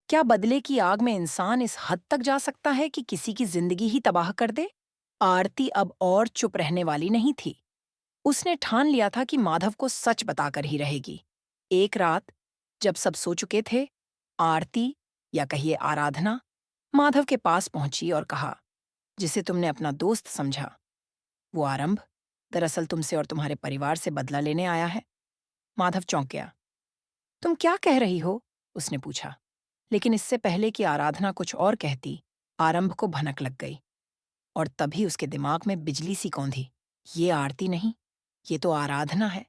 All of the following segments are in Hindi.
क्या बदले की आग में इंसान इस हद तक जा सकता है कि किसी की जिंदगी ही तबाह कर दे? आरती अब और चुप रहने वाली नहीं थी। उसने ठान लिया था कि माधव को सच बताकर ही रहेगी। एक रात, जब सब सो चुके थे, आरती, या कहिए आराधना, माधव के पास पहुंची और कहा, जिसे तुमने अपना दोस्त समझा, वो आरंभ दरअसल तुमसे और तुम्हारे परिवार से बदला लेने आया है। माधव चौंक गया। तुम क्या कह रही हो? उसने पूछा। लेकिन इससे पहले कि आराधना कुछ और कहती, आरंभ को भनक लग गई और तभी उसके दिमाग में बिजली सी कौंधी। ये आरती नहीं, ये तो आराधना है।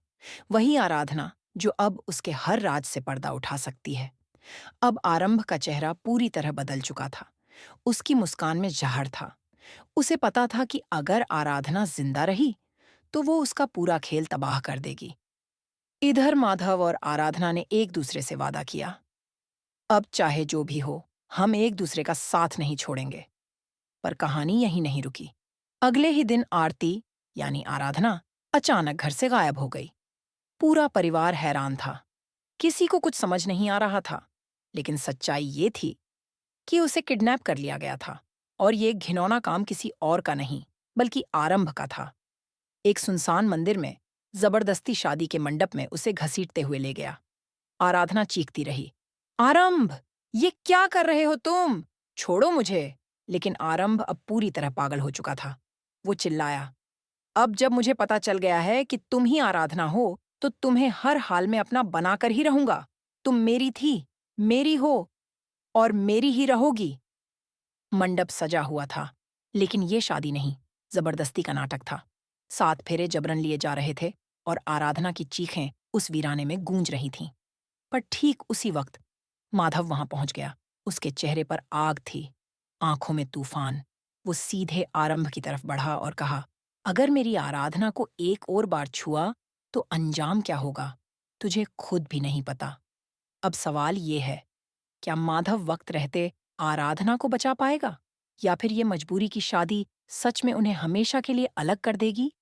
वही आराधना जो अब उसके हर राज से पर्दा उठा सकती है। अब आरंभ का चेहरा पूरी तरह बदल चुका था। उसकी मुस्कान में जहर था। उसे पता था कि अगर आराधना जिंदा रही तो वो उसका पूरा खेल तबाह कर देगी। इधर माधव और आराधना ने एक दूसरे से वादा किया, अब चाहे जो भी हो, हम एक दूसरे का साथ नहीं छोड़ेंगे। पर कहानी यहीं नहीं रुकी। अगले ही दिन आरती, यानी आराधना, अचानक घर से गायब हो गई। पूरा परिवार हैरान था। किसी को कुछ समझ नहीं आ रहा था। लेकिन सच्चाई ये थी कि उसे किडनैप कर लिया गया था, और ये घिनौना काम किसी और का नहीं, बल्कि आरंभ का था। एक सुनसान मंदिर में जबरदस्ती शादी के मंडप में उसे घसीटते हुए ले गया। आराधना चीखती रही, आरंभ, ये क्या कर रहे हो तुम? छोड़ो मुझे। लेकिन आरंभ अब पूरी तरह पागल हो चुका था। वो चिल्लाया, अब जब मुझे पता चल गया है कि तुम ही आराधना हो, तो तुम्हें हर हाल में अपना बनाकर ही रहूंगा। तुम मेरी थी, मेरी हो, और मेरी ही रहोगी। मंडप सजा हुआ था, लेकिन ये शादी नहीं, जबरदस्ती का नाटक था। 7 फेरे जबरन लिए जा रहे थे, और आराधना की चीखें उस वीराने में गूंज रही थीं। पर ठीक उसी वक्त माधव वहां पहुंच गया। उसके चेहरे पर आग थी, आंखों में तूफान। वो सीधे आरंभ की तरफ बढ़ा और कहा, अगर मेरी आराधना को एक और बार छुआ तो अंजाम क्या होगा, तुझे खुद भी नहीं पता। अब सवाल ये है, क्या माधव वक्त रहते आराधना को बचा पाएगा, या फिर ये मजबूरी की शादी सच में उन्हें हमेशा के लिए अलग कर देगी?